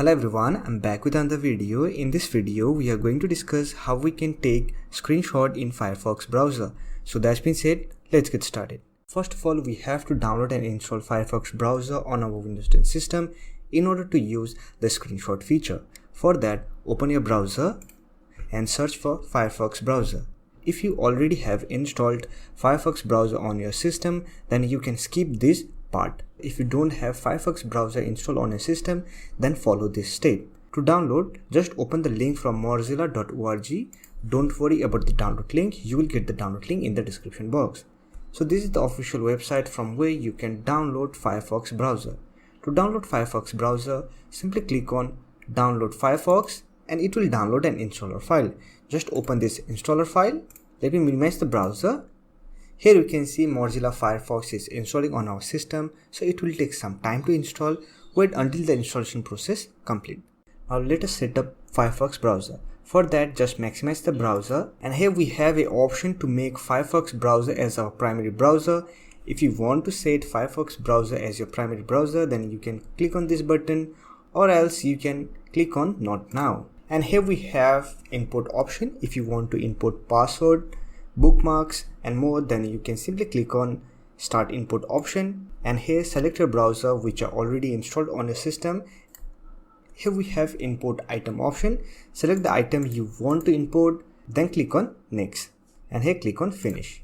Hello everyone, I'm back with another video. In this video, we are going to discuss how we can take screenshot in Firefox browser. So that's been said, let's get started. First of all, we have to download and install Firefox browser on our Windows 10 system in order to use the screenshot feature. For that, open your browser and search for Firefox browser. If you already have installed Firefox browser on your system, then you can skip this part. If you don't have Firefox browser installed on your system, then follow this step. To download, just open the link from mozilla.org. Don't worry about the download link, you will get the download link in the description box. So this is the official website from where you can download Firefox browser. To download Firefox browser, simply click on download Firefox and it will download an installer file. Just open this installer file. Let me minimize the browser. Here you can see Mozilla Firefox is installing on our system, so it will take some time to install. Wait until the installation process complete. Now let us set up Firefox browser. For that, just maximize the browser, and here we have an option to make Firefox browser as our primary browser. If you want to set Firefox browser as your primary browser, then you can click on this button, or else you can click on Not Now. And here we have import option. If you want to import password, bookmarks and more, then you can simply click on Start Import option, and here select your browser which are already installed on your system. Here we have import item option. Select the item you want to import, then click on Next, and here click on Finish.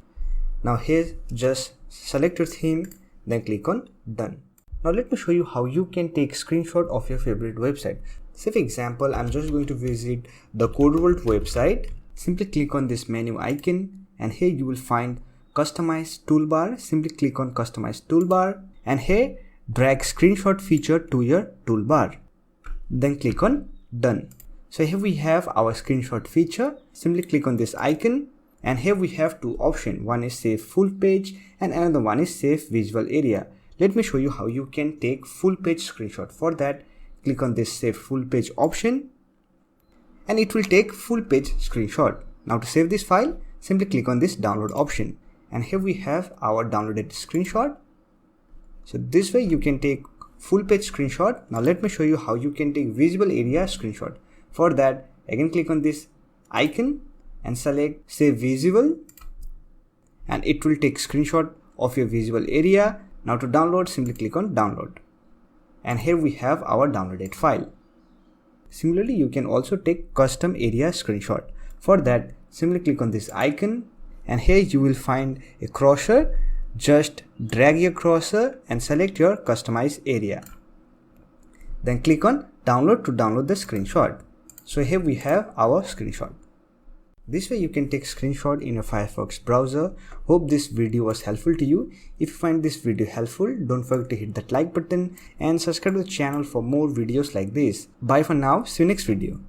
Now here just select your theme, then click on Done. Now let me show you how you can take screenshot of your favorite website. Say for example, I'm just going to visit the thecoderworld website. Simply click on this menu icon, and here you will find Customize Toolbar. Simply click on Customize Toolbar, and here drag screenshot feature to your toolbar. Then click on Done. So here we have our screenshot feature. Simply click on this icon, and here we have two options. One is Save Full Page and another one is Save Visual Area. Let me show you how you can take full page screenshot. For that, click on this Save Full Page option, and it will take full page screenshot. Now to save this file, simply click on this download option, and here we have our downloaded screenshot. So this way you can take full page screenshot. Now let me show you how you can take visible area screenshot. For that, again click on this icon and select Save Visible, and it will take screenshot of your visible area. Now to download, simply click on Download, and here we have our downloaded file. Similarly, you can also take custom area screenshot. For that, simply click on this icon, and here you will find a cursor. Just drag your cursor and select your customized area. Then click on Download to download the screenshot. So here we have our screenshot. This way you can take screenshot in your Firefox browser. Hope this video was helpful to you. If you find this video helpful, don't forget to hit that like button and subscribe to the channel for more videos like this. Bye for now. See you next video.